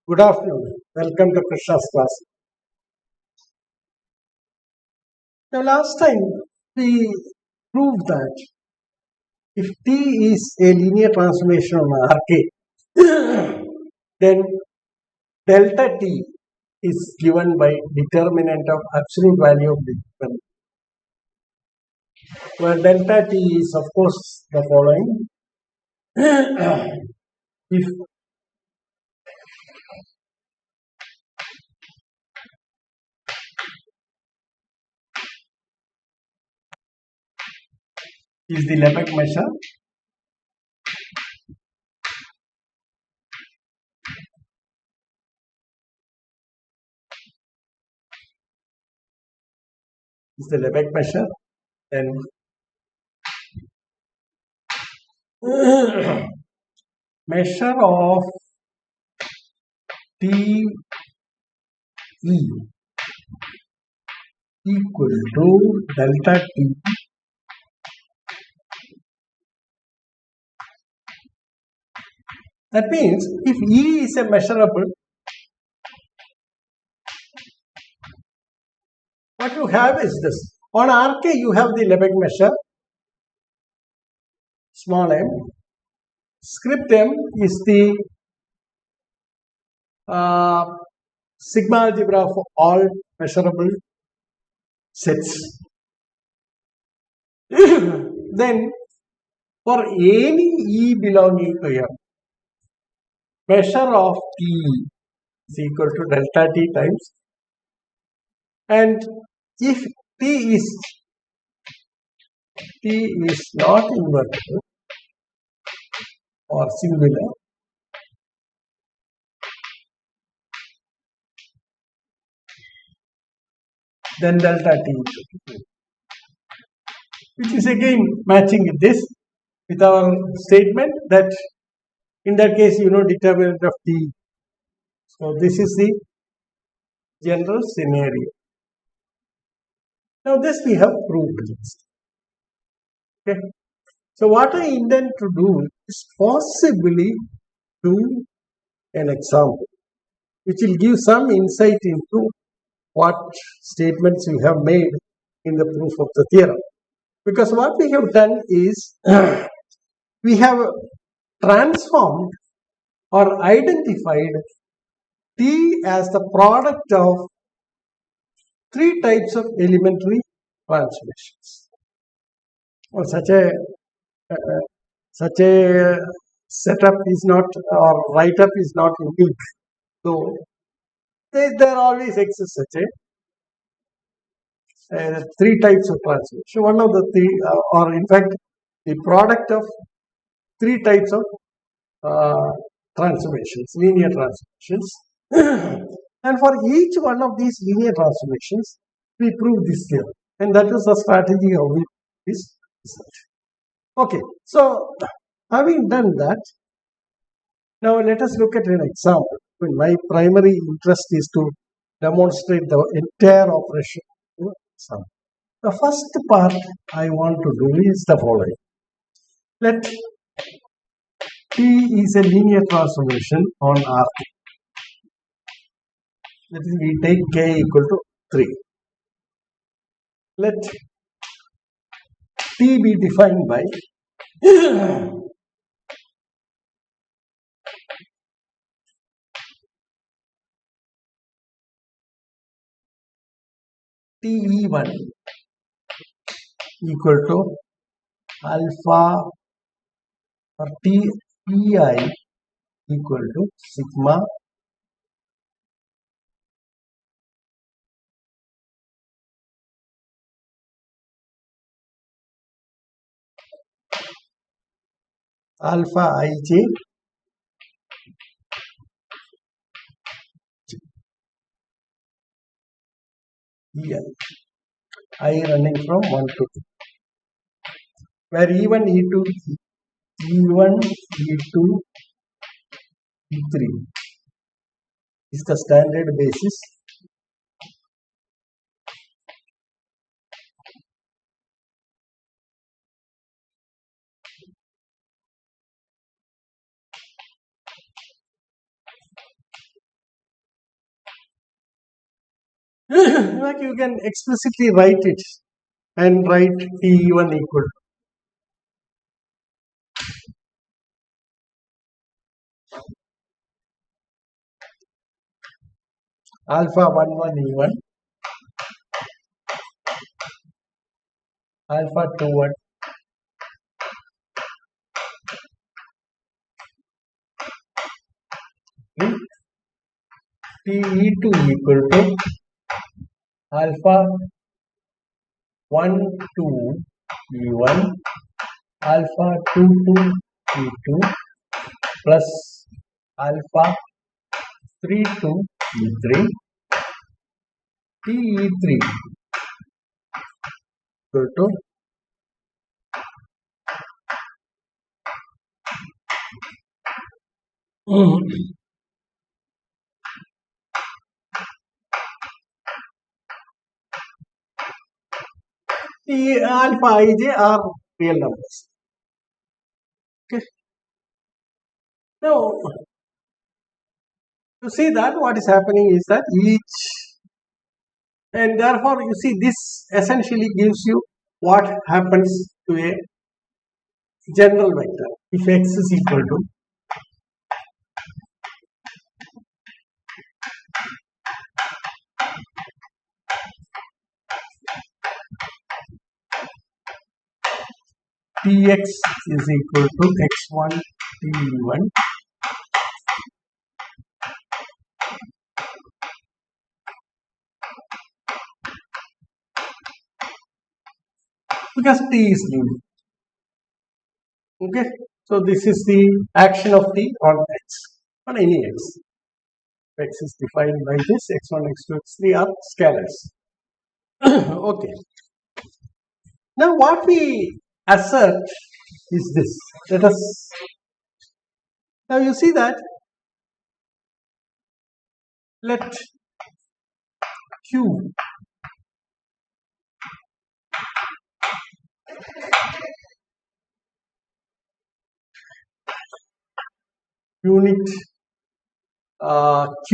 Good afternoon. Welcome to Krishna's class. Now, last time we proved that if T is a linear transformation on RK, then delta T is given by determinant of absolute value of the given. Where delta T is, of course, the following. If is the Lebesgue measure, then measure of T E equal to delta T that means if E is a measurable, what you have is this. On RK you have the Lebesgue measure, small m, script m is the sigma algebra for all measurable sets. Then for any E belonging to M, measure of T is equal to delta T times, and if T is not invertible or singular, then delta T is equal to 2, which is again matching with our statement that in that case determinant of T. So this is the general scenario. Now this we have proved. Okay. So what I intend to do is possibly do an example which will give some insight into what statements we have made in the proof of the theorem. Because what we have done is we have transformed or identified T as the product of three types of elementary transformations. Well, such a setup is not, or write-up is not unique. So there always exists such a three types of transformation. One of the three, or in fact, the product of three types of transformations, linear transformations. And for each one of these linear transformations, we prove this theorem. And that is the strategy of this research. Okay, so having done that, now let us look at an example. My primary interest is to demonstrate the entire operation. The first part I want to do is the following. Let T is a linear transformation on RT. That is, we take K equal to 3. Let T be defined by TE1 equal to alpha or TEI equal to sigma alpha ij EI, I running from 1 to 2, where E1, E2, E1, E2, E3 is the standard basis. Like you can explicitly write it and write T1 equal alpha 11 E1, alpha 21, TE2 equal to alpha 1 2 E1, alpha 2 2 E2 plus alpha 3 2 E3, TE3 equal to T alpha ij are real numbers. Okay. Now, you see that what is happening is that each, and therefore you see this essentially gives you what happens to a general vector if x is equal to Tx is equal to x1 T1 because T is linear. Okay, so this is the action of T on x, on any x. X is defined by this x1, x2, x3 are scalars. Okay. Now what we assert is this. Let us now you see that let Q unit Q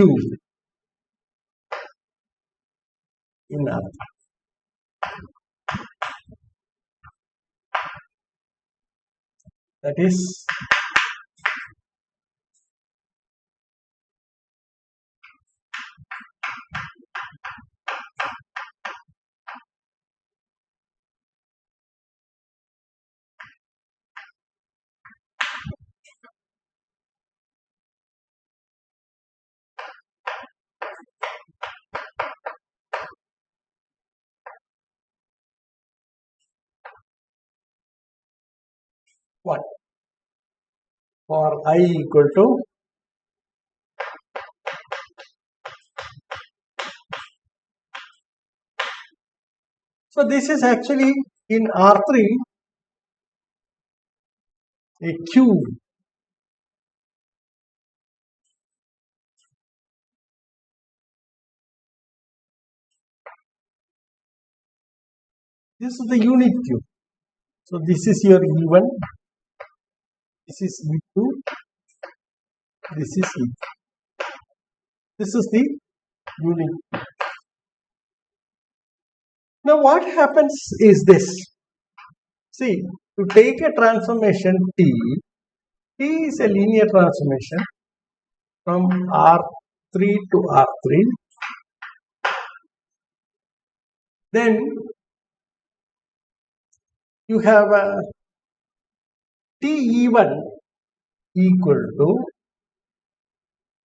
in R. That is what? For I equal to so this is actually in R3 a Q. This is the unit Q. So this is your E1, this is E2, this is E. This is the unit. Now what happens is this. See, to take a transformation T is a linear transformation from R3 to R3. Then you have a TE1 equal to,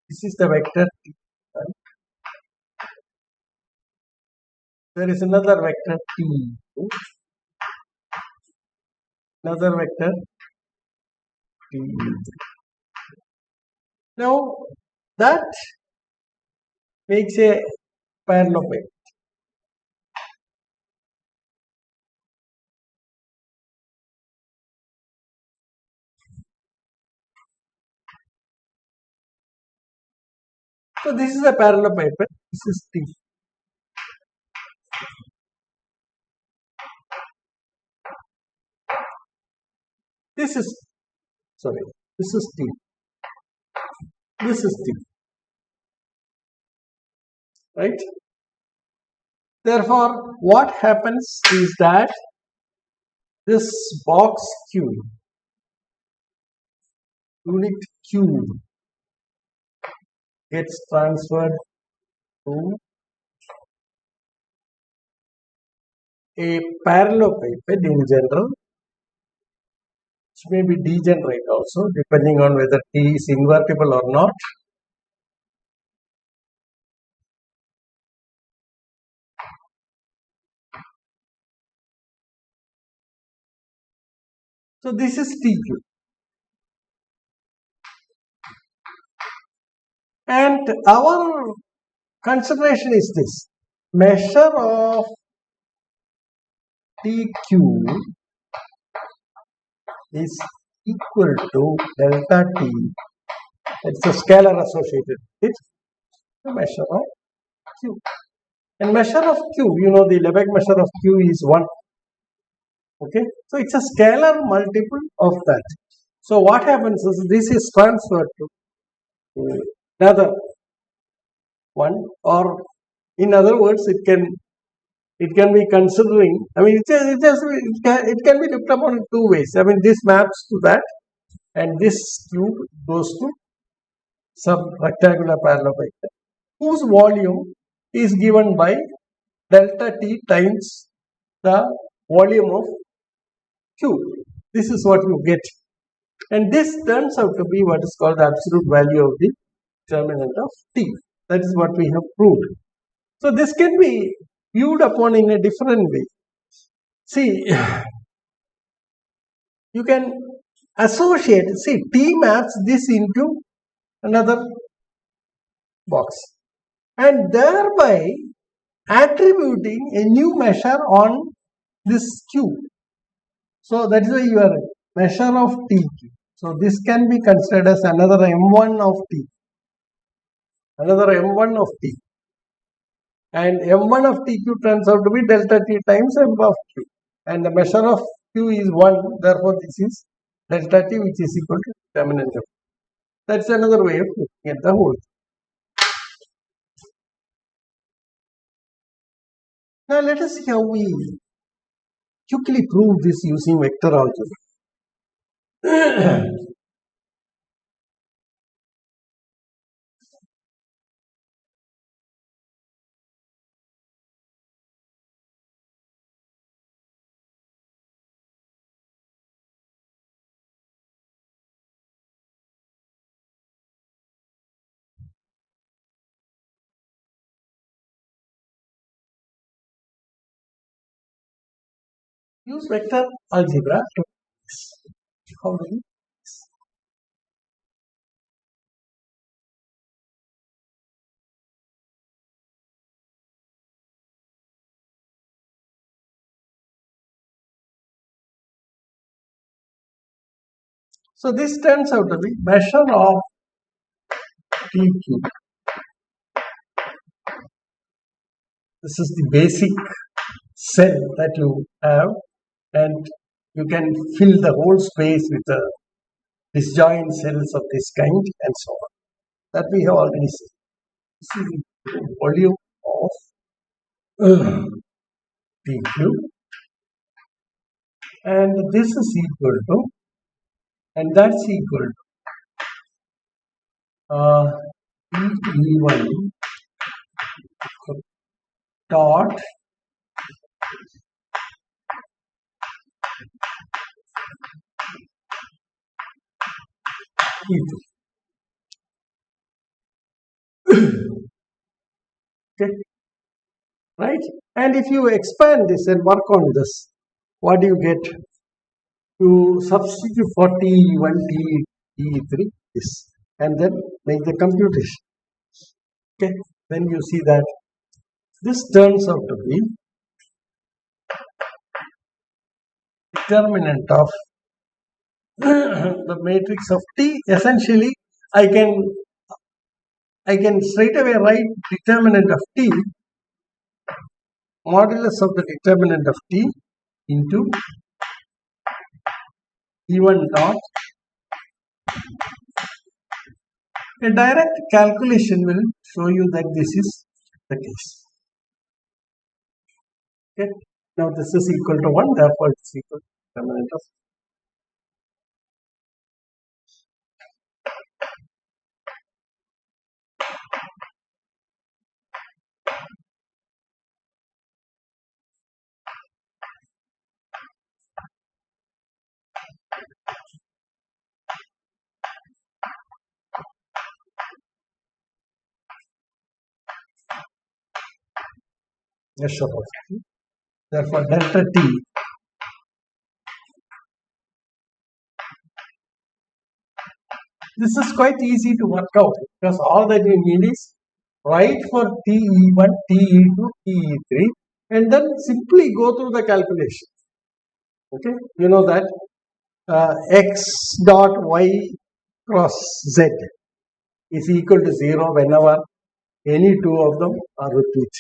this is the vector T1. There is another vector T2, another vector T3. Now that makes a parallelogram. So this is a parallelepiped. This is T. This is sorry. This is T. This is T. Right? Therefore, what happens is that this box Q, unit Q, gets transferred to a parallelepiped in general, which may be degenerate also, depending on whether T is invertible or not. So this is TQ. And our consideration is this: measure of TQ is equal to delta T. It's a scalar associated with the measure of Q. And measure of Q, you know, the Lebesgue measure of Q is 1. Okay, so it's a scalar multiple of that. So what happens is this is transferred to another one, or in other words, it can be considering. I mean, it can be looked upon in two ways. I mean, this maps to that, and this cube goes to some rectangular parallelepiped whose volume is given by delta T times the volume of Q. This is what you get. And this turns out to be what is called the absolute value of the determinant of T. That is what we have proved. So this can be viewed upon in a different way. See, you can associate, see, T maps this into another box, and thereby attributing a new measure on this Q. So that is why you are measure of TQ. So this can be considered as another M1 of T. Another M1 of T. And M1 of TQ turns out to be delta T times M of Q. And the measure of Q is 1. Therefore, this is delta T, which is equal to determinant of Q. That's another way of looking at the whole. Now let us see how we quickly prove this using vector algebra. Use vector algebra to how do we? So this turns out to be measure of TQ. This is the basic cell that you have, and you can fill the whole space with the disjoint cells of this kind and so on. That we have already seen. This is the volume of TQ, and this is equal to, and that's equal to E1 dot E2. Okay, right? And if you expand this and work on this, what do you get? You substitute for T1, T3, this, and then make the computation. Okay, then you see that this turns out to be determinant of the matrix of T. Essentially, I can I can straight away write determinant of t, modulus of the determinant of t into E1 dot. A direct calculation will show you that this is the case. Okay. Now this is equal to 1, therefore it is equal to determinant of. Yes, sure. Therefore delta t this is quite easy to work out because all that you need is write for TE1, TE2, TE3 and then simply go through the calculation. Okay, you know that x dot y cross z is equal to 0 whenever any two of them are repeat.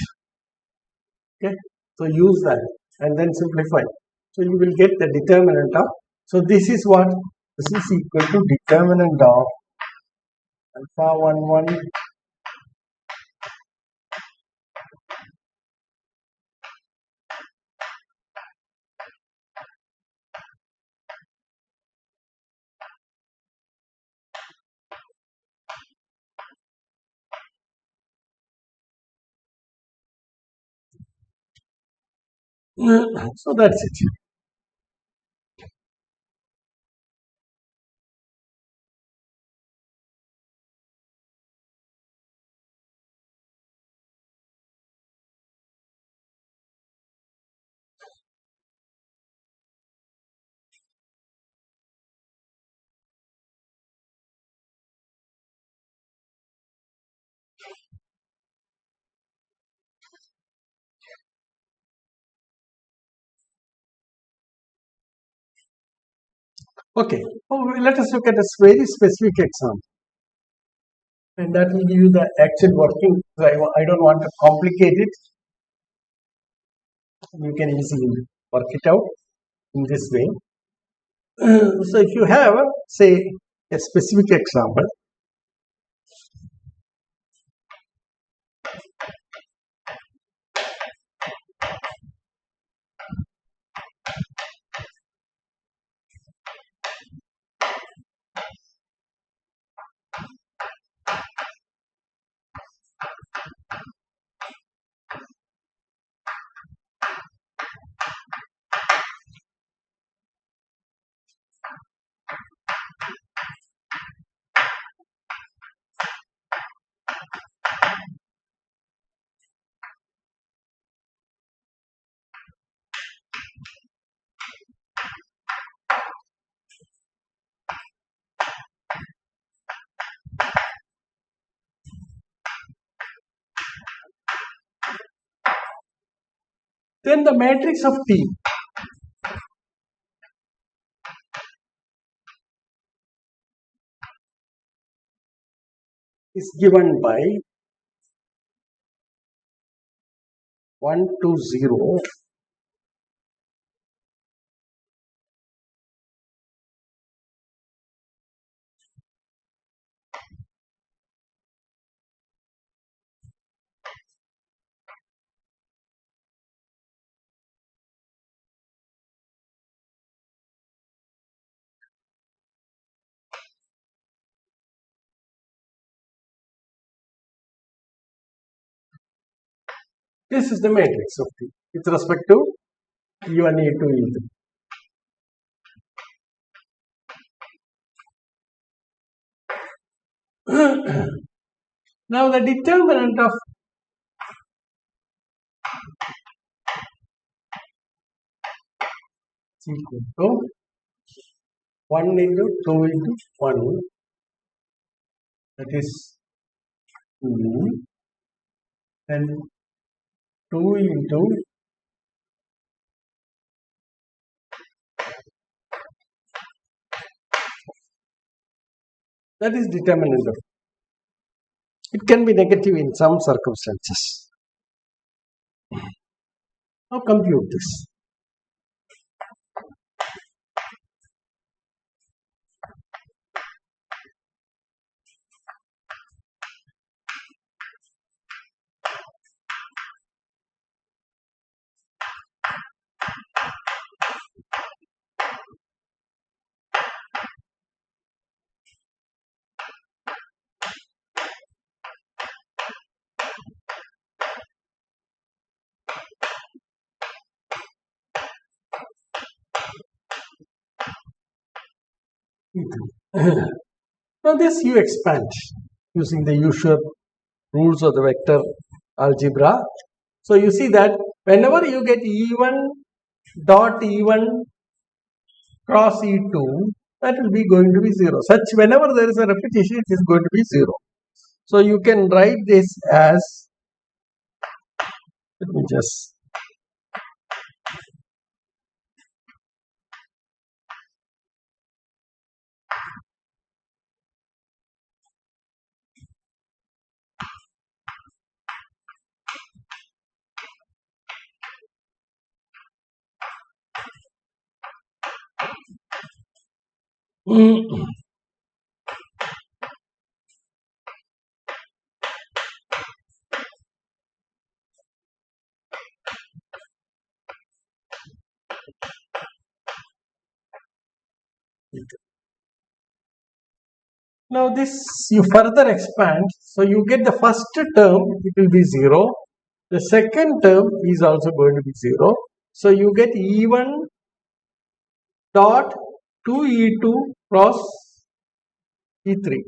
Okay, so use that and then simplify. So you will get the determinant of. So this is what? This is equal to determinant of alpha 1 1 so that's it. Okay, let us look at a very specific example. And that will give you the actual working. I don't want to complicate it. You can easily work it out in this way. So if you have, say, a specific example, then the matrix of T is given by 1 to 0 This is the matrix of T with respect to E1, E2, E3. Now the determinant of is equal to 1 into 2 into 1, that is 2, and 2 into that is determinant of. It can be negative in some circumstances. Now compute this. Now this you expand using the usual rules of the vector algebra. So you see that whenever you get E1 dot E1 cross E2, that will be going to be 0. Such whenever there is a repetition, it is going to be 0. So you can write this as, let me just now this you further expand, so you get the first term, it will be 0. The second term is also going to be 0. So you get E1 dot 2E2 cross E3.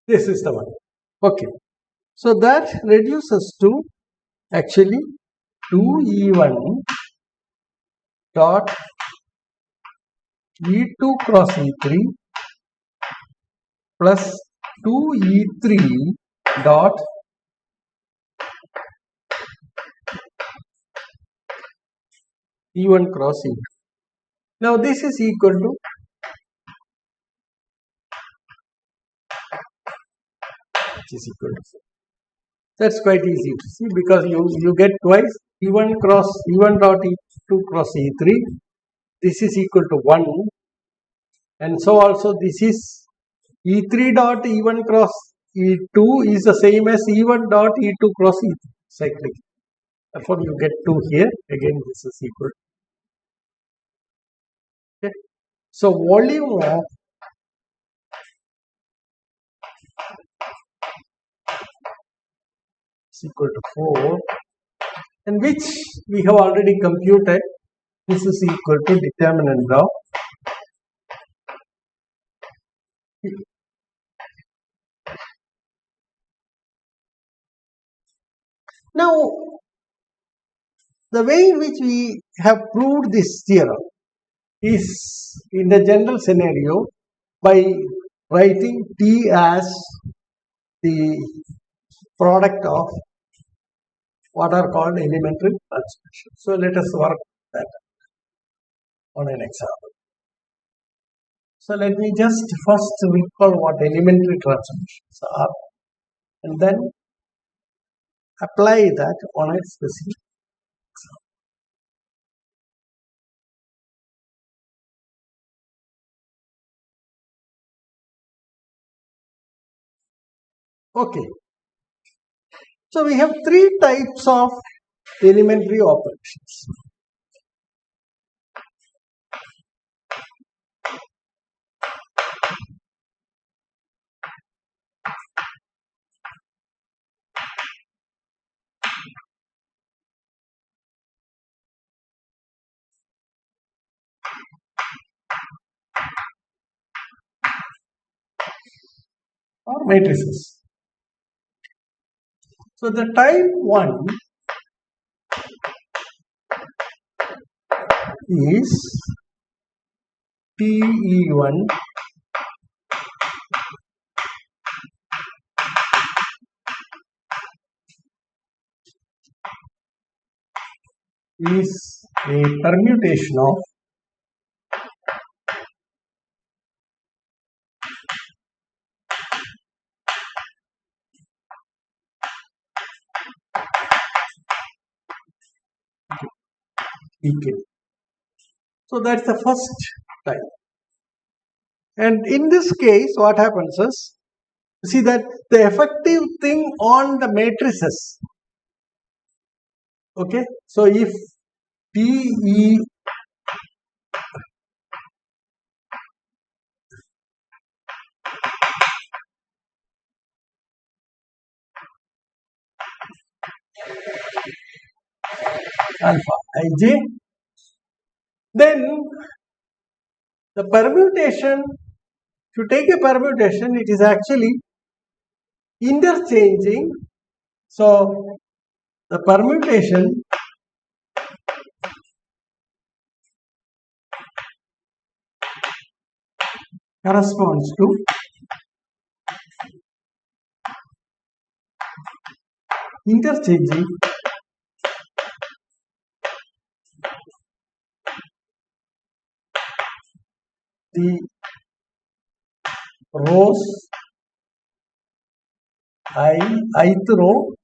This is the one. Okay. So that reduces to actually 2E1 dot E2 cross E3 plus 2E3 dot E1 cross E2. Now this is equal to That's quite easy to see because you get twice E1 dot E2 cross E3. This is equal to 1, and so also this is E3 dot E1 cross E2 is the same as E1 dot E2 cross E3 cyclic. Therefore, you get 2 here. Again, this is equal. Okay. So volume of is equal to 4, and which we have already computed. This is equal to determinant of now the way in which we have proved this theorem is in the general scenario by writing T as the product of what are called elementary transformations. So let us work that on an example. So let me just first recall what elementary transformations are and then apply that on a specific example. Okay. So we have 3 types of elementary operations. or matrices. So the type 1 is TE1 is a permutation of PK. So that's the first type. And in this case, what happens is, see that the effective thing on the matrices. Okay, so if TE alpha ij, then the permutation, to take a permutation, it is actually interchanging. So the permutation corresponds to interchanging the rows ith row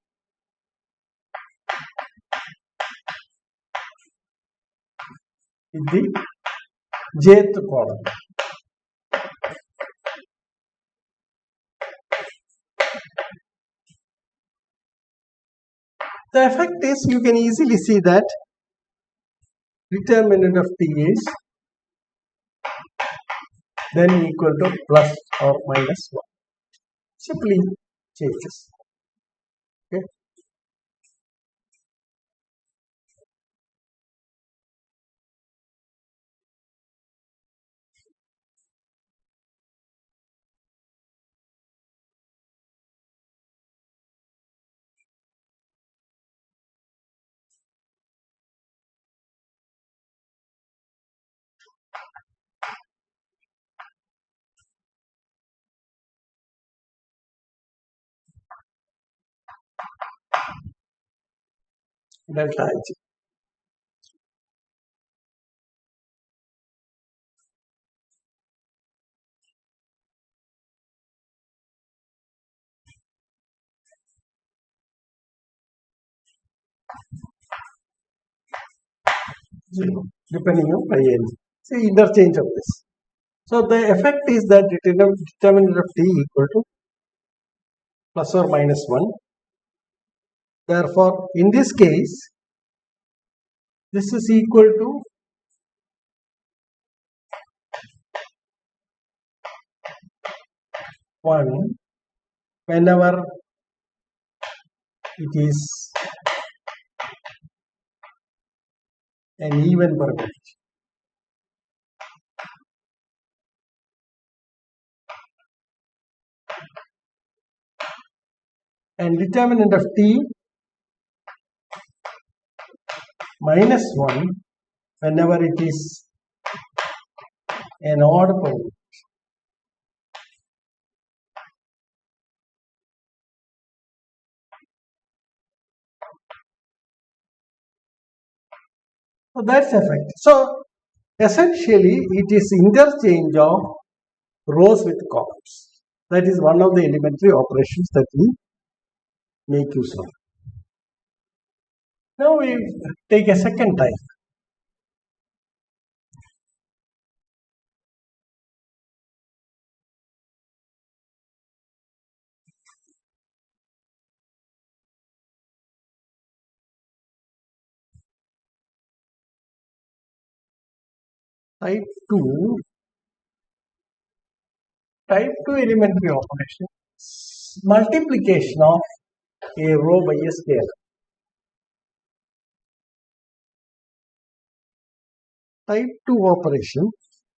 with the jth column. The effect is, you can easily see that determinant of T is then equal to plus or minus 1. Simply changes. Okay. Delta Ig. Zero, depending on IN. See, interchange of this. So the effect is that determinant of T equal to plus or minus 1. Therefore, in this case, this is equal to one whenever it is an even permutation. And determinant of T minus 1 whenever it is an odd permutation. So that's effect. So essentially it is interchange of rows with columns. That is one of the elementary operations that we make use of. Now we take a second type. Type 2 elementary operation, multiplication of a row by a scalar. Type 2 operation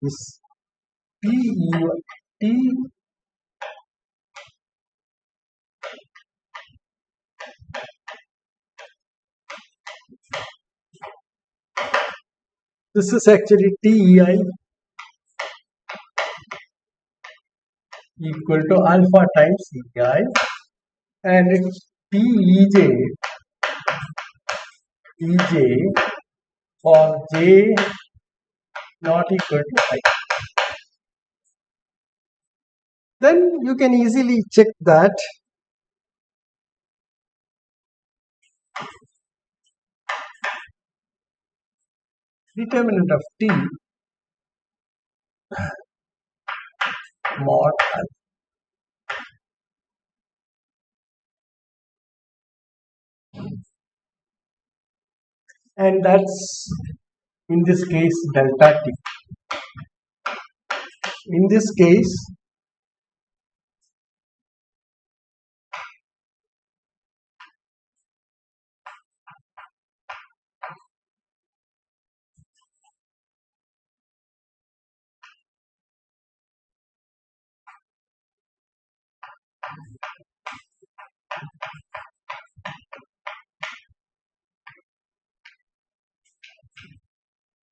is T This is actually TEI equal to alpha times EI, and TEJ for J not equal to I. Then you can easily check that determinant of T mod alpha. And that's in this case delta T. In this case,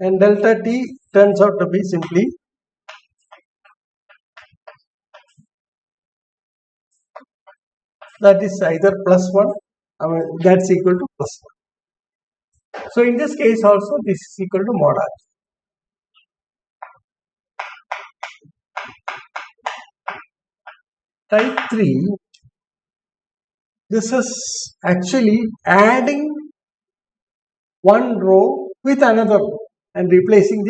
and delta T turns out to be simply that is either plus 1, that's equal to plus 1. So in this case also this is equal to mod alpha. Type 3, this is actually adding one row with another row and replacing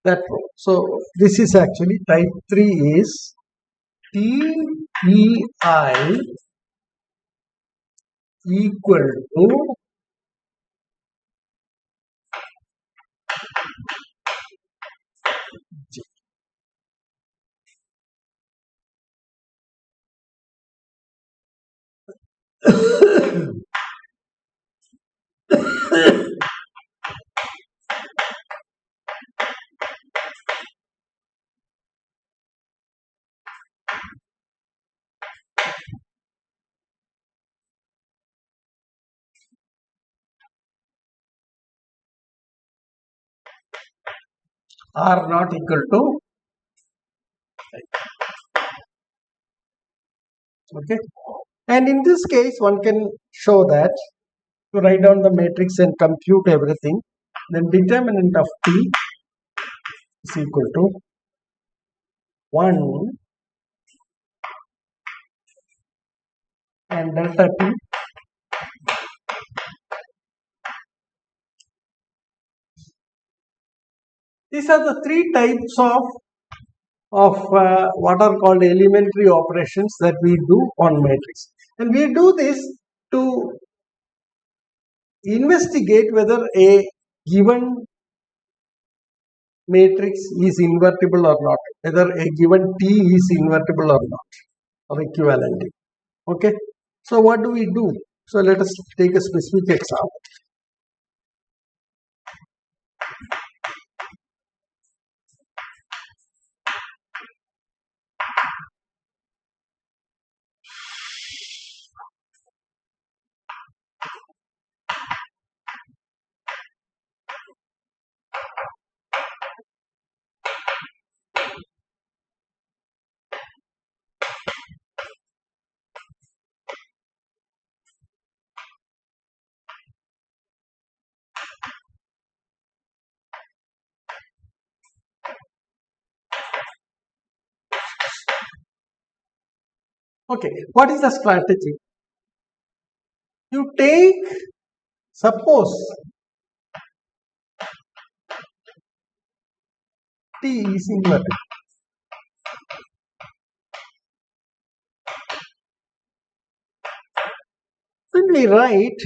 that row. So this is actually type 3 is TEI equal to J. R not equal to, okay, and in this case one can show that to write down the matrix and compute everything, then determinant of T is equal to 1 and delta T these are the three types of what are called elementary operations that we do on matrix, and we do this to investigate whether a given matrix is invertible or not, whether a given T is invertible or not, or equivalent. Okay, so what do we do? So let us take a specific example. Okay, what is the strategy? You take, suppose T is inverted. Simply write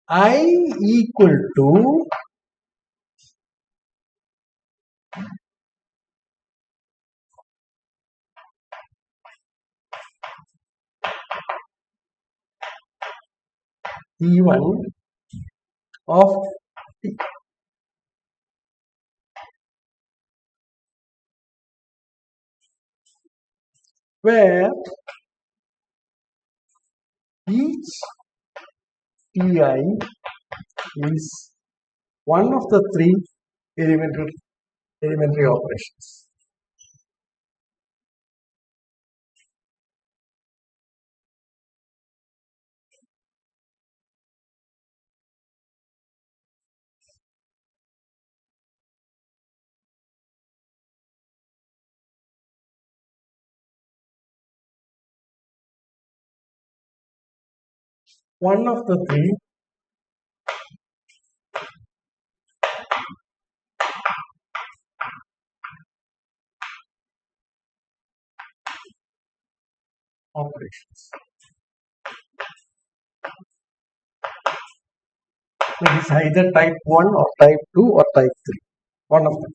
I equal to E1 of T. Where each Ti is one of the three elementary operations. One of the three operations. It is either type 1 or type 2 or type 3. One of them.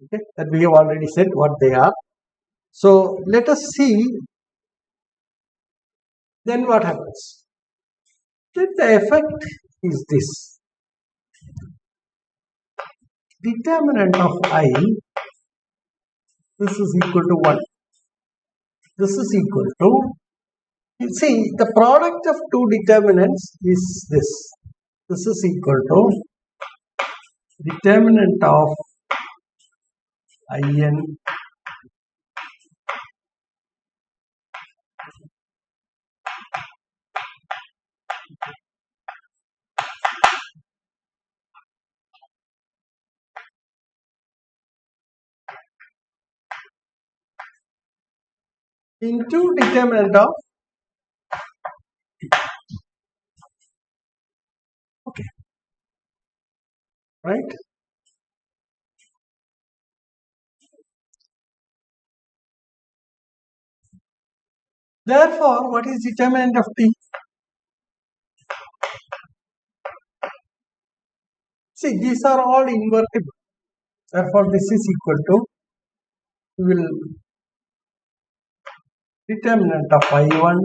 Okay, that we have already said what they are. So let us see then what happens. Then the effect is this. Determinant of I, this is equal to 1. This is equal to, you see, the product of two determinants is this. This is equal to determinant of In into determinant of T. Okay, right? Therefore, what is determinant of T? See, these are all invertible. Therefore, this is equal to, we will determinant of I1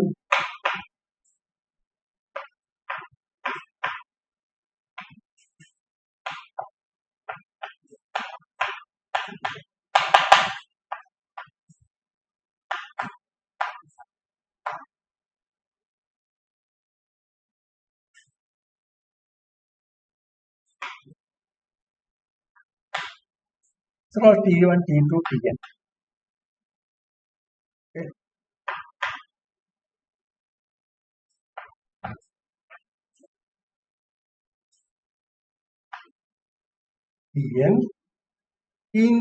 through T1, T2, Tn. Okay. Tn in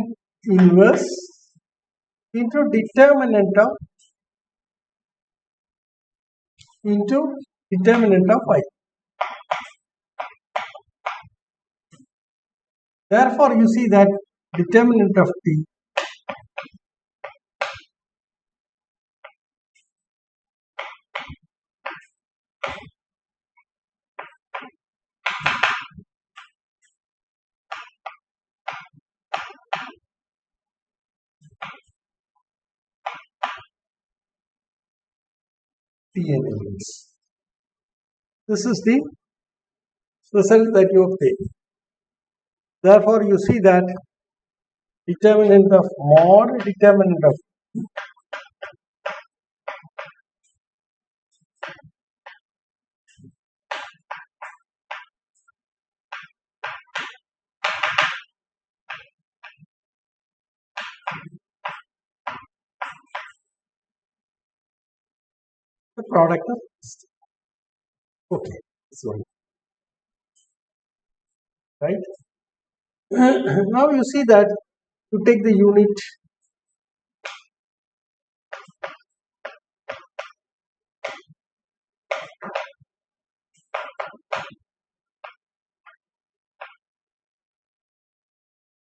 inverse into determinant of I. Therefore, you see that determinant of T Tn inverse. This is the result that you obtain. Therefore, you see that determinant of mod, determinant of the product of this. Okay, this one, right? Now you see that you take the unit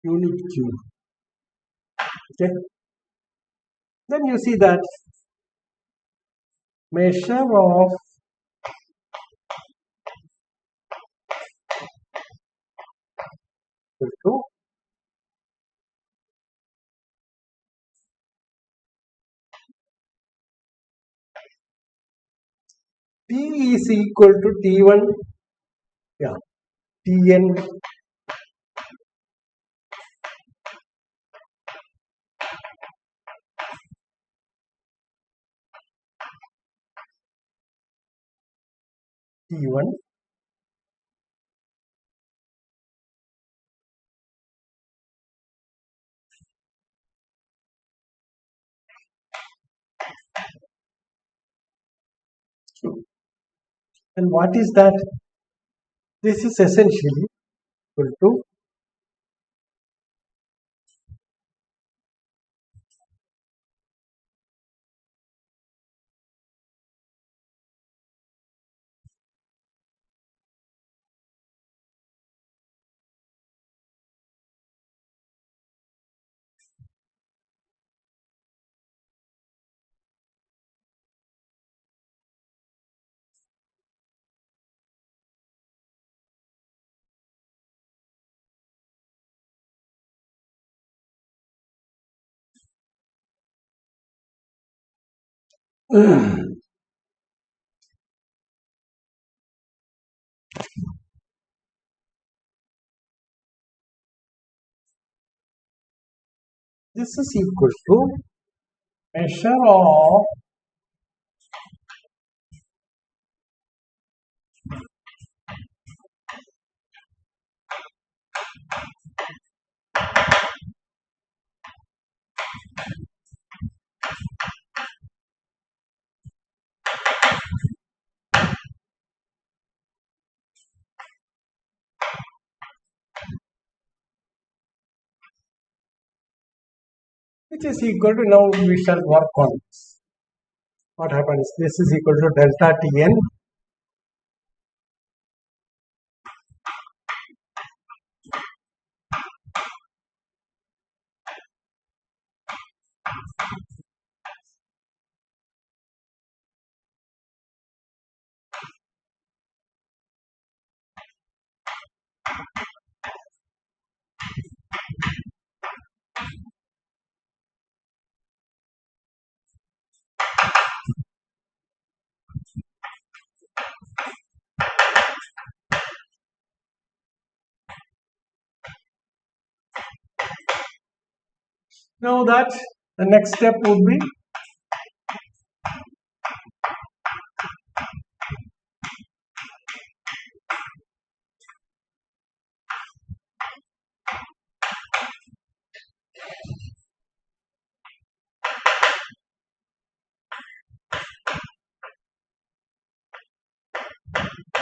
Q. Okay, then you see that measure of equal to T is equal to T1, yeah, Tn T1 And what is that? This is essentially equal to this is equal to measure of which is equal to, now we shall work on this. What happens? This is equal to delta Tn Now that the next step would be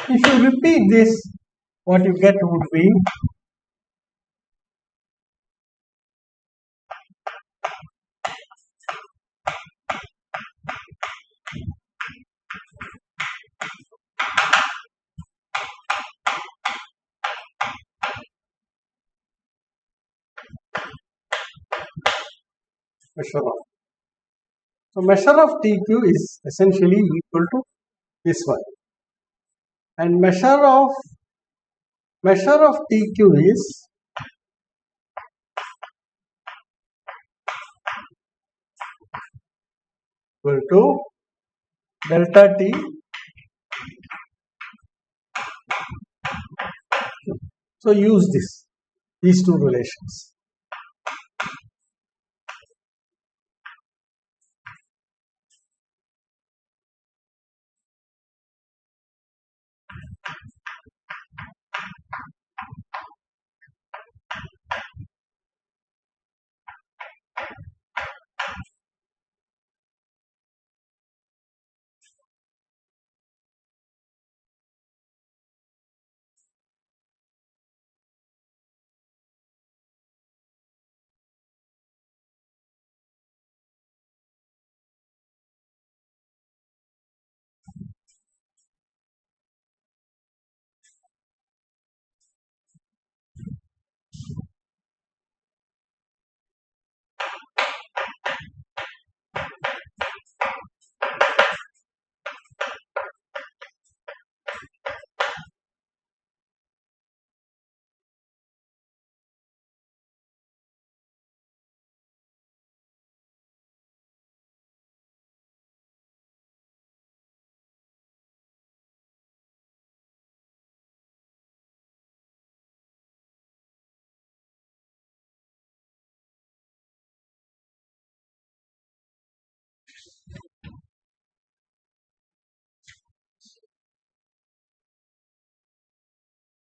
if you repeat this, what you get would be measure of. So measure of TQ is essentially equal to this one, and measure of TQ is equal to delta T. So use these two relations.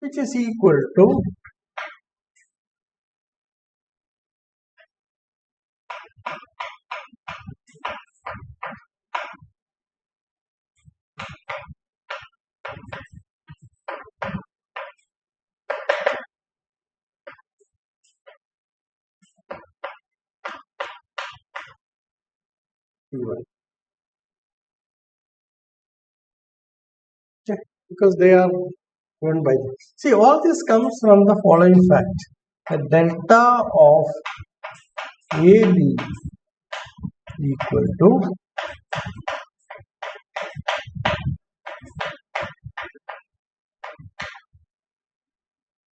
Which is equal to T1. Okay, because they are given by this. See, all this comes from the following fact: the delta of AB equal to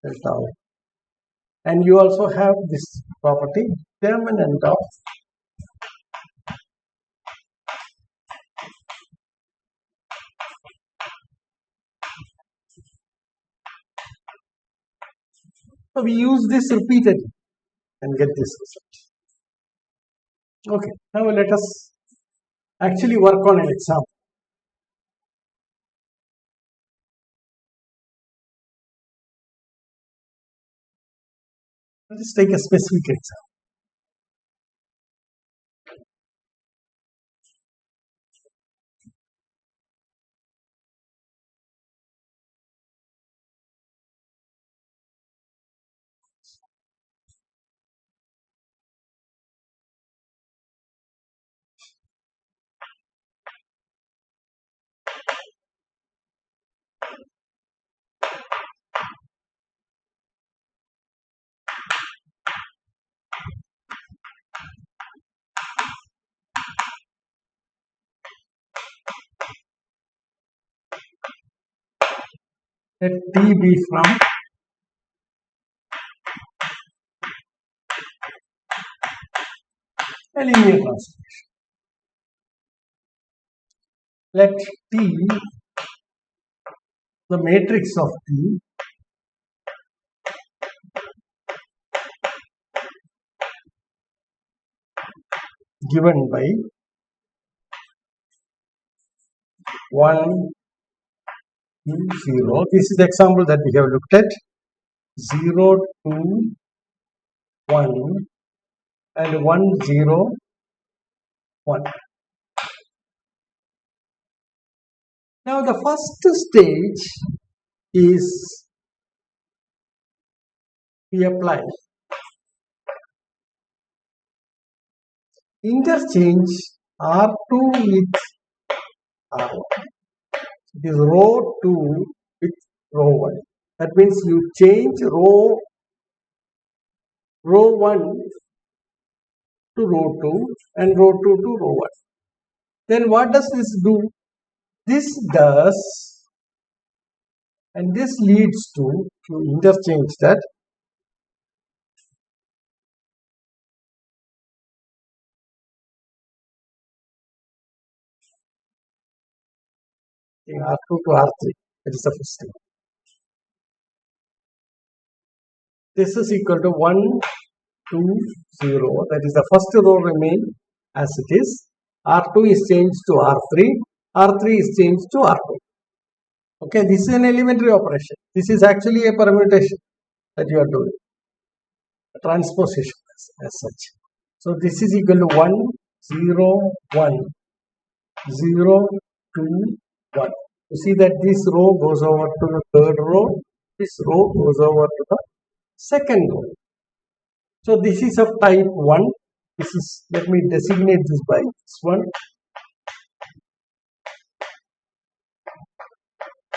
delta of, and you also have this property, determinant of so we use this repeatedly and get this result. Okay, now let us actually work on an example. Let us take a specific example. Let T be from a linear transformation. Let T, the matrix of T, given by 1, 2, 0. This is the example that we have looked at. 0, 2, 1 and 1, 0, 1. Now the first stage is we apply interchange R2 with R1. It is row 2 with row 1. That means you change row 1 to row 2 and row 2 to row 1. Then what does this do? This does, and this leads to interchange that R2 to R3. That is the first thing. This is equal to 1, 2, 0. That is the first row remain as it is. R2 is changed to R3. R3 is changed to R2. Okay, this is an elementary operation. This is actually a permutation that you are doing. A transposition as such. So this is equal to 1, 0, 1, 0, 2, 1. You see that this row goes over to the third row. This row goes over to the second row. So this is of type 1. This is, let me designate this by this one.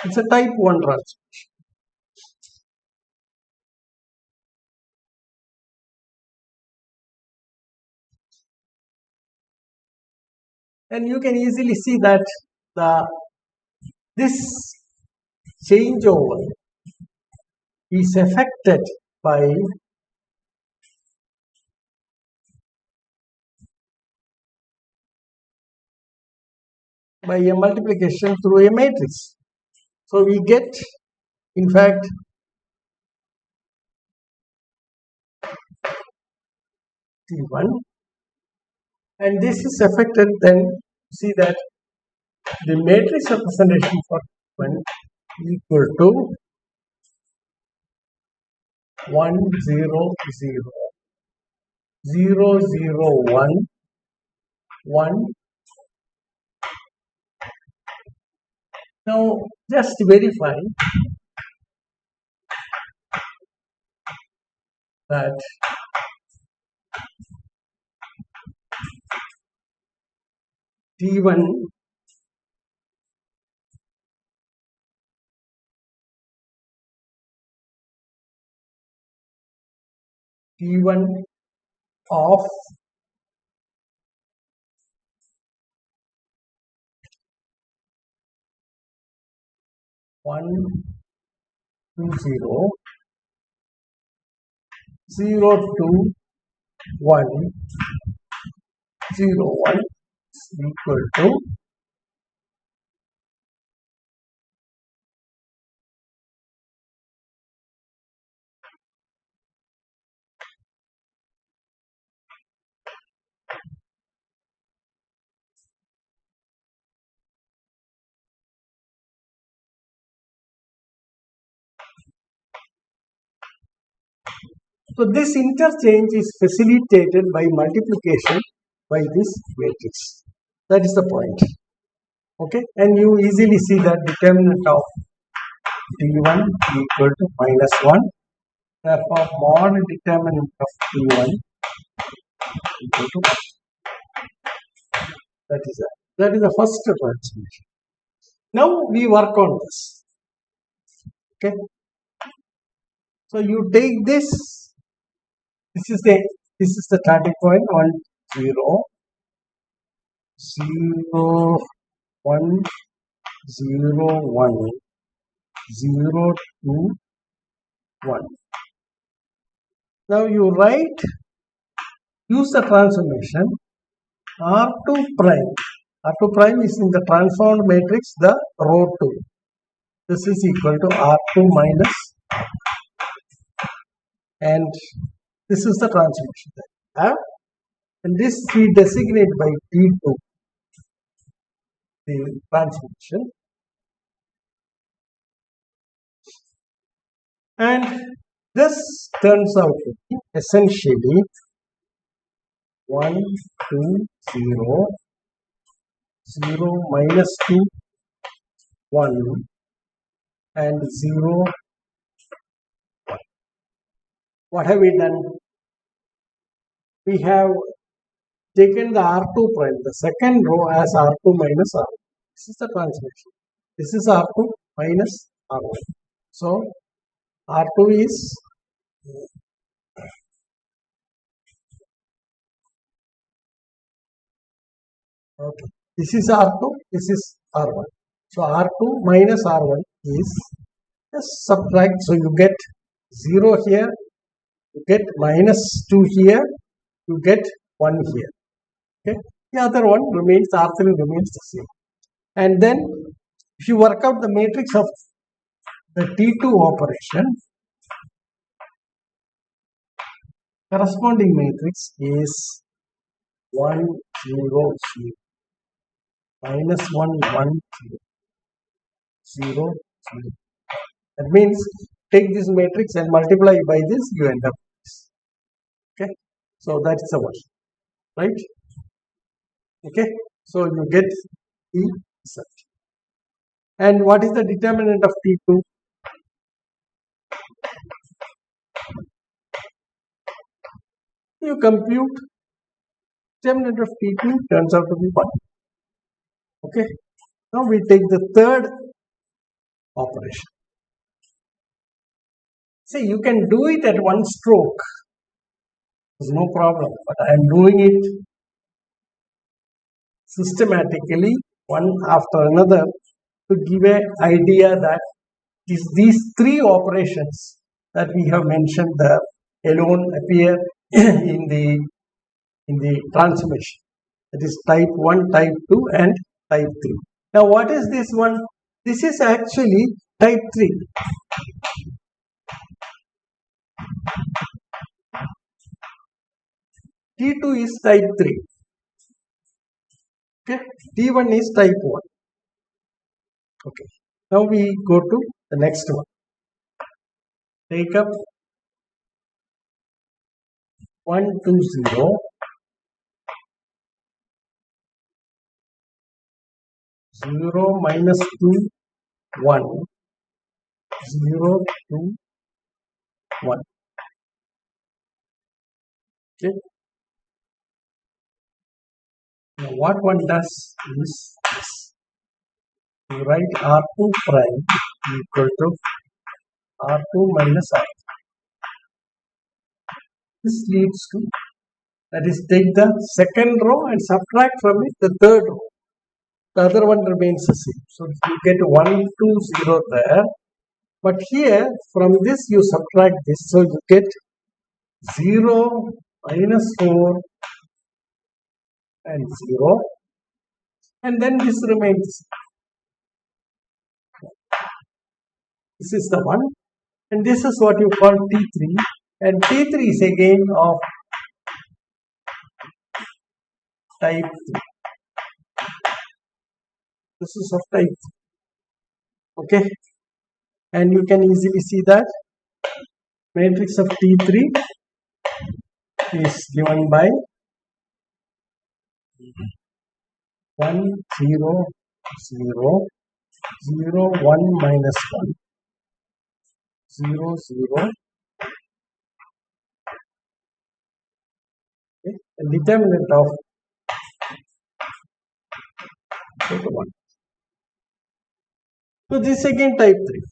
It's a type 1 transformation. And you can easily see that this changeover is affected by a multiplication through a matrix. So we get, in fact, T1, and this is affected. Then see that the matrix representation for T1 equal to 1, 0, 0, 0, 0, 1, 1. Now just verify that T1 of 120 021 01 is equal to so this interchange is facilitated by multiplication by this matrix. That is the point. Okay, and you easily see that determinant of T1 equal to -1. Therefore, mod determinant of T1 equal to 1. That is the first transformation. Now we work on this. Okay. So you take this. This is the starting point 1 0 0 1 0 1 0 2 1. Now you use the transformation R2 prime. R2 prime is in the transformed matrix, the row 2. This is equal to R2 minus, and this is the transformation. And this we designate by T2, the transformation. And this turns out to be essentially 1 2 0 0 minus 2 1 and 0 1. What have we done? We have taken the R2 prime, the second row, as R2 minus R1. This is the transformation. This is R2 minus R1. So R2 is okay. This is R2, this is R1. So R2 minus R1 is just subtract. So you get 0 here, you get -2 here, you get 1 here. Okay. The other one remains, R3 remains the same. And then if you work out the matrix of the T2 operation, corresponding matrix is 1 0 0 minus 1 1 0 0 0. That means take this matrix and multiply by this, you end up with this. Okay, so that's the one, right? Okay, so you get the result. And what is the determinant of T2? You compute determinant of T2 turns out to be 1. Okay, now we take the third operation. See, you can do it at one stroke. There's no problem, but I am doing it systematically, one after another, to give an idea that these three operations that we have mentioned there alone appear in the transformation. That is type 1, type 2 and type 3. Now what is this one? This is actually type 3. T2 is type 3. Okay, T1 is type 1. Okay, now we go to the next one. Take up 1 2 0 0 minus 2 1 0 2 1. Okay. Now what one does is this. You write R2 prime equal to R2 minus R. This leads to, that is, take the second row and subtract from it the third row. The other one remains the same. So you get 1, 2, 0 there. But here, from this you subtract this. So you get 0, minus 4 and 0. And then this remains. This is the one. And this is what you call T3. And T3 is again of type 3. This is of type 3. Okay. And you can easily see that matrix of T3 is given by 1, 0, 0, 0, 1 minus 1, 0, 0. Okay. The determinant of 1. So this is again type 3.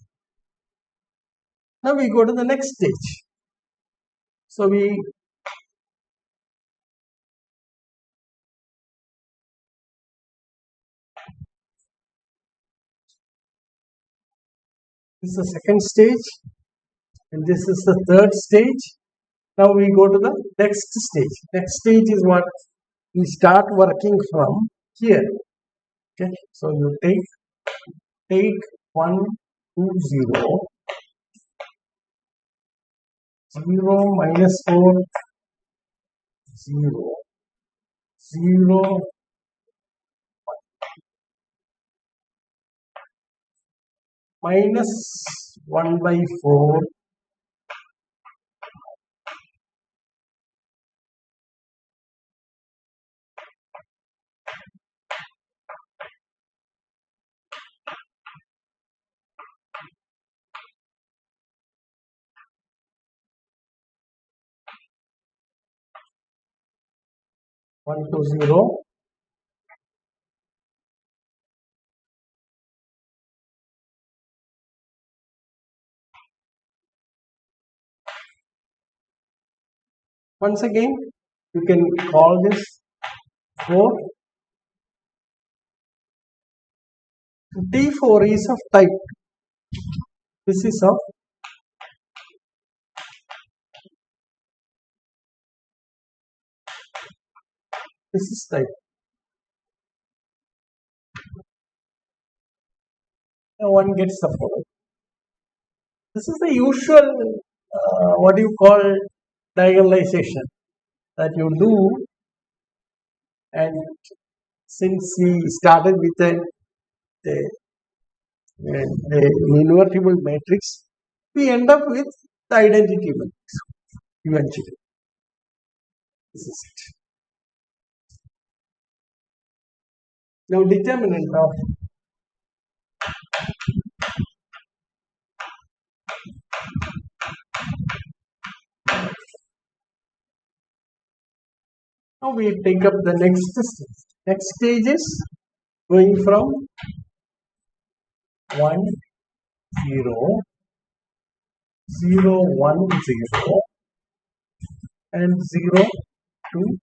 Now we go to the next stage. So this is the second stage and this is the third stage. Now we go to the next stage. Next stage is what we start working from here. Okay, so you take 1, 2, 0, 0, minus 4, 0, 0, minus 1 by 4, 1 to 0, once again you can call this 4. T4 is of type 2. This is of this is type. Now one gets the following. This is the usual what you call diagonalization that you do, and since we started with an invertible matrix, we end up with the identity matrix eventually. This is it. Now determinant of now we take up the next stage. Next stage is going from 1, 0, 0, 1, 0 and 0 to 1.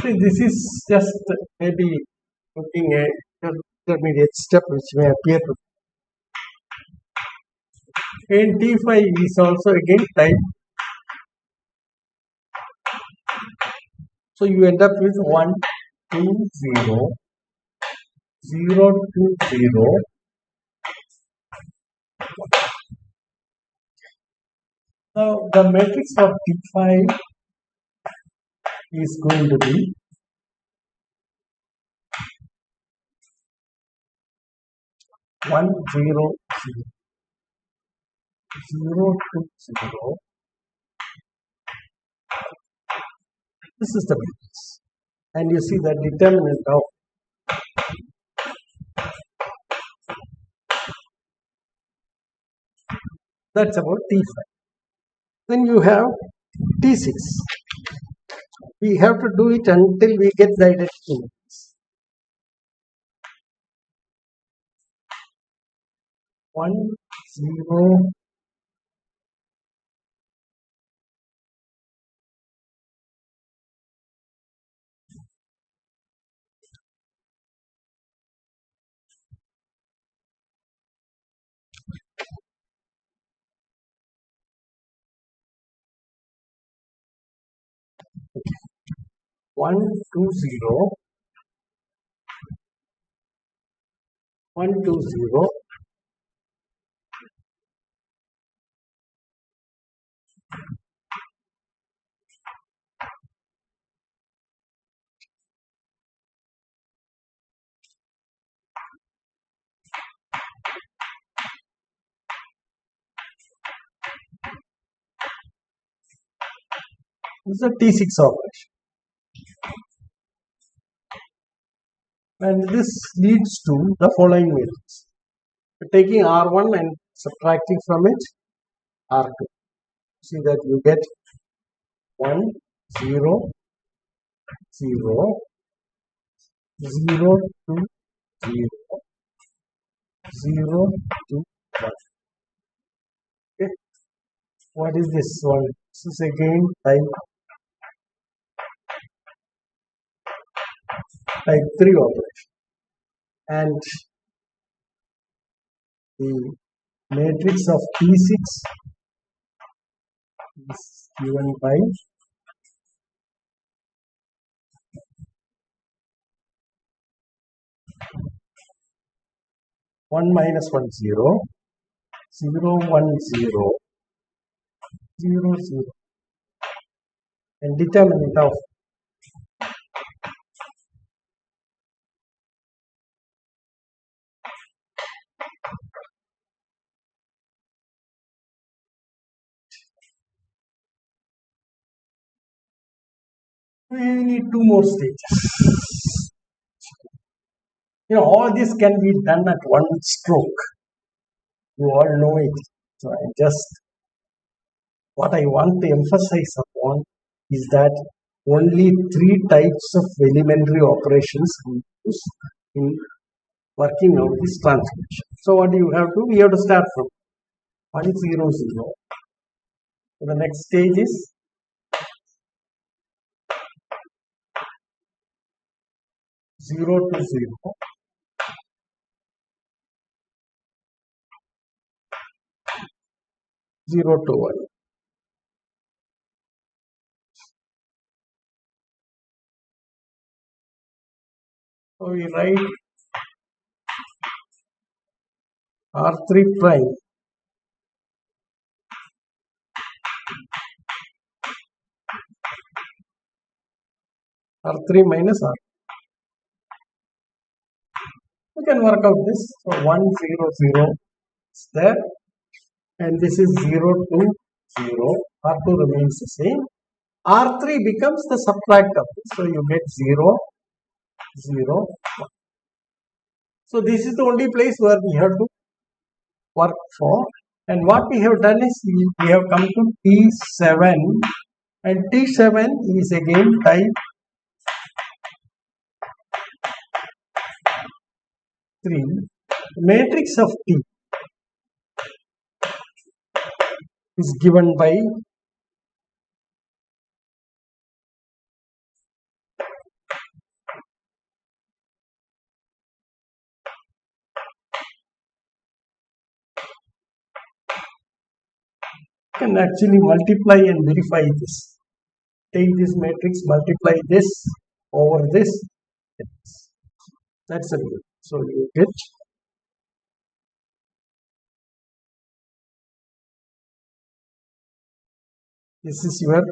See, this is just maybe looking at intermediate step which may appear to. And T5 is also again type. So you end up with 1, 2, 0, 0, 2, 0. Now the matrix of T5 is going to be 1, 0, 0, 0, 2, 0. This is the matrix. and you see the determinant of that's about T5. Then you have T6. We have to do it until we get the identity matrix. 1, 0, one, 2, 0, 1, 2, 0, this is a T6 operation. And this leads to the following matrix. Taking R1 and subtracting from it R2. See that you get 1, 0, 0, 0, 2, 0, 0, 2, 1. Okay. What is this one? This is again type 3 operation. And the matrix of T6 is given by 1 minus 1 0, 0 1 0, 0 0, and determinant of we need 2 more stages. All this can be done at one stroke. You all know it. So what I want to emphasize upon is that only 3 types of elementary operations we use in working out this transformation. So what do you have to? We have to start from 1 0 0. So the next stage is 0 to 0. 0 to 1. So we write R3 prime R3 minus R. We can work out this. So 1 0 0 is there, and this is 0 to 0. R2 remains the same. R3 becomes the subtract of this. So you get 0 0 1. So this is the only place where we have to work for. And what we have done is we have come to T7, and T7 is again type 3. Matrix of T is given by can actually multiply and verify this. Take this matrix, multiply this over this. That's a good. So you get this is your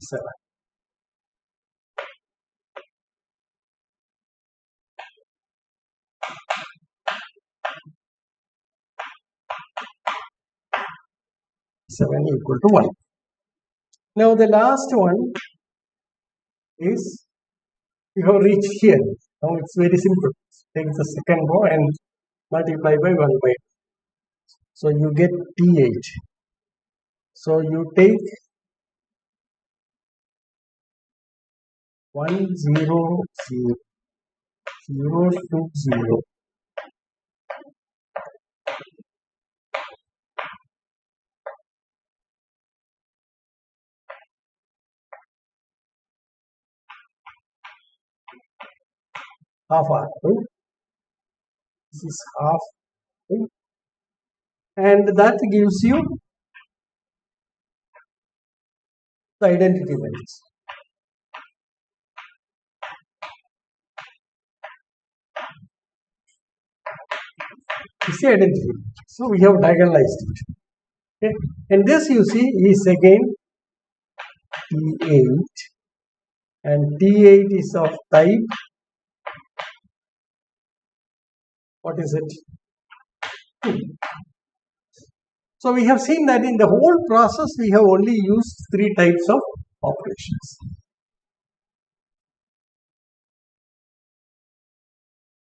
7. Seven equal to 1. Now the last one is you have reached here. Now it's very simple. Take the second row and multiply by 1 by 2. So you get T8. So you take 1 0 0 0 2 0. Half R2. This is half R2. And that gives you the identity values. You see identity. So we have diagonalized it. Okay. And this you see is again T8, and T8 is of type, what is it? 2. So we have seen that in the whole process we have only used 3 types of operations.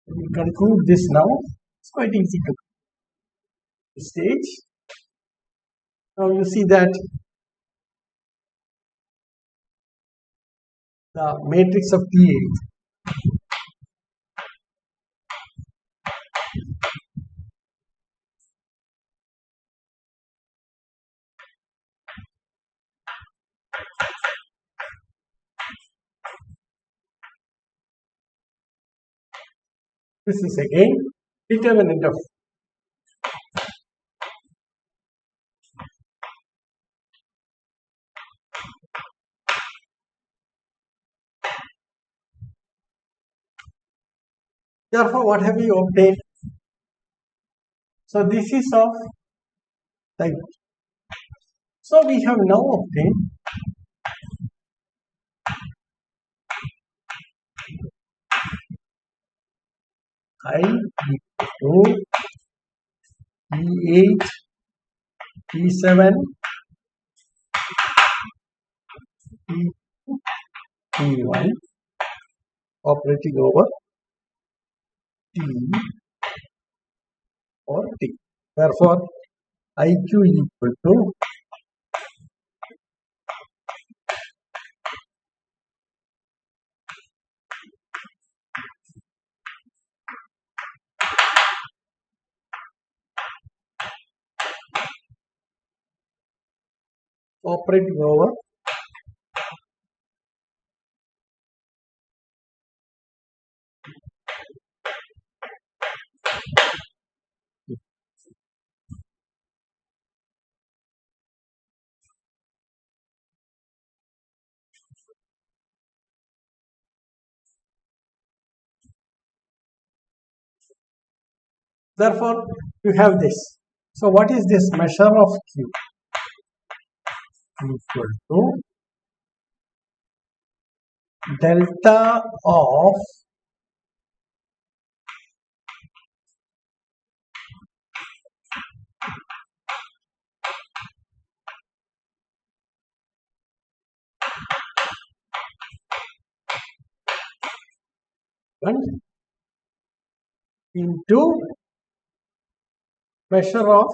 We conclude this now. It's quite easy to stage. Now you see that the matrix of T8 this is again determinant of therefore what have we obtained? So this is of type. So we have now obtained I equal to T8, T7, T1 operating over T or T. Therefore, IQ equal to operating over therefore you have this. So what is this measure of Q? Equal to delta of one into measure of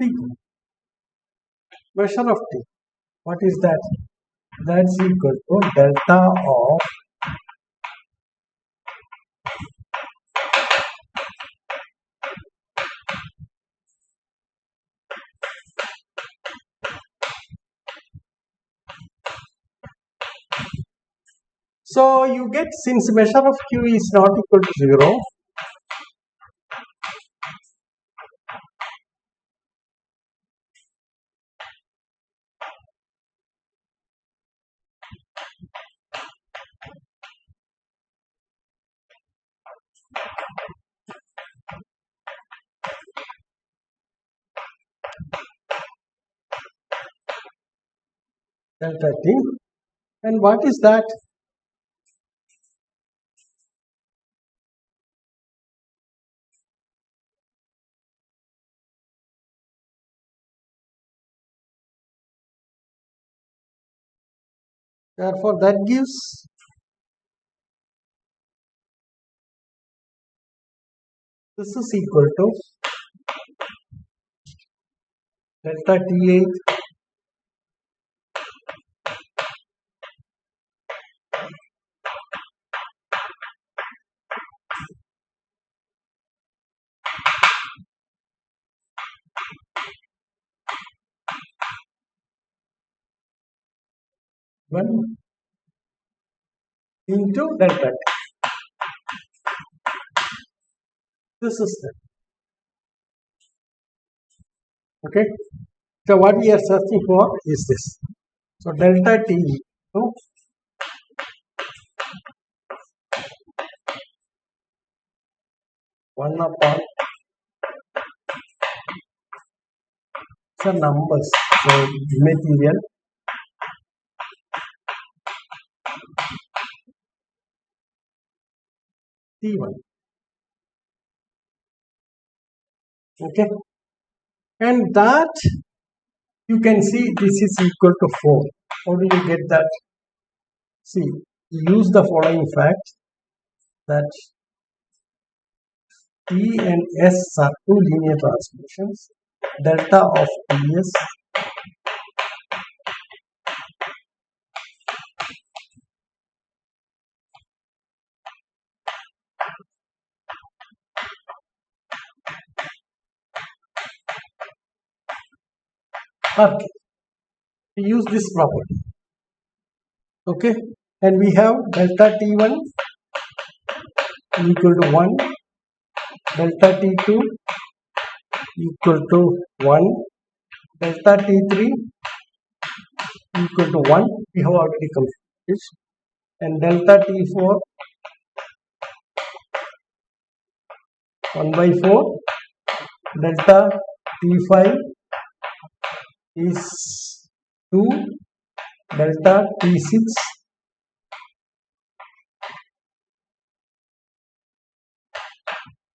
T. Measure of T. What is that? That's equal to delta of so you get, since measure of Q is not equal to 0, delta T, and what is that? Therefore, that gives this is equal to delta T8 1 into delta T. This is that. Okay. So what we are searching for is this. So delta T equal 1 upon some numbers. So material T1. Okay. And that you can see this is equal to 4. How do you get that? See, use the following fact that T and S are two linear transformations. Delta of Ts okay. We use this property. Okay, and we have delta T1 equal to 1, delta T2 equal to 1, delta T3 equal to 1. We have already computed this, and delta T4 1 by 4, delta T5 is 2, delta T6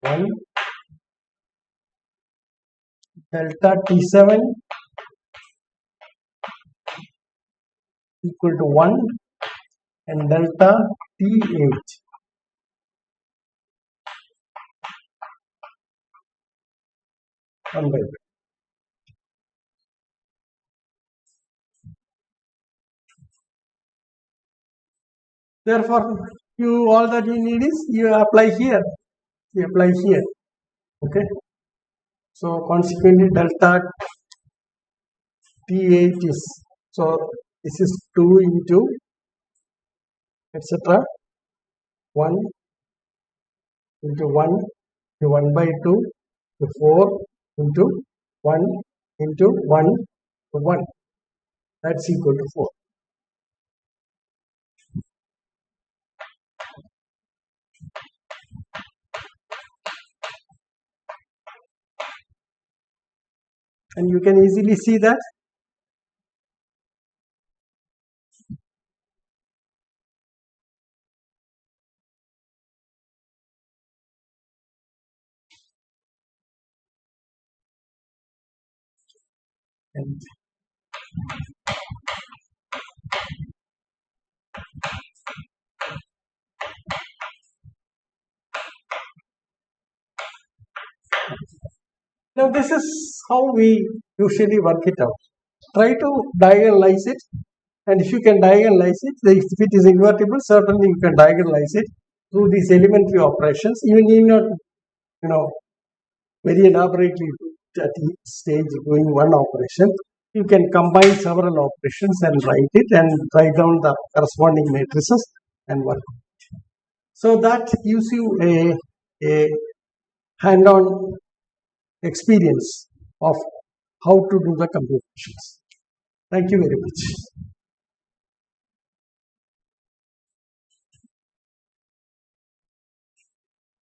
1, delta T7 equal to 1, and delta T8 1 by 2. Therefore, all that you need is you apply here. You apply here. Okay. So consequently, delta T8 is, so this is 2 into etc. 1 into 1 to 1 by 2 to 4 into 1 into 1 to 1. That's equal to 4. And you can easily see that. And now this is how we usually work it out. Try to diagonalize it, and if you can diagonalize it, if it is invertible, certainly you can diagonalize it through these elementary operations. You need not, very elaborately at each stage doing one operation. You can combine several operations and write it and write down the corresponding matrices and work. So that gives you a hand-on experience of how to do the computations. Thank you very much.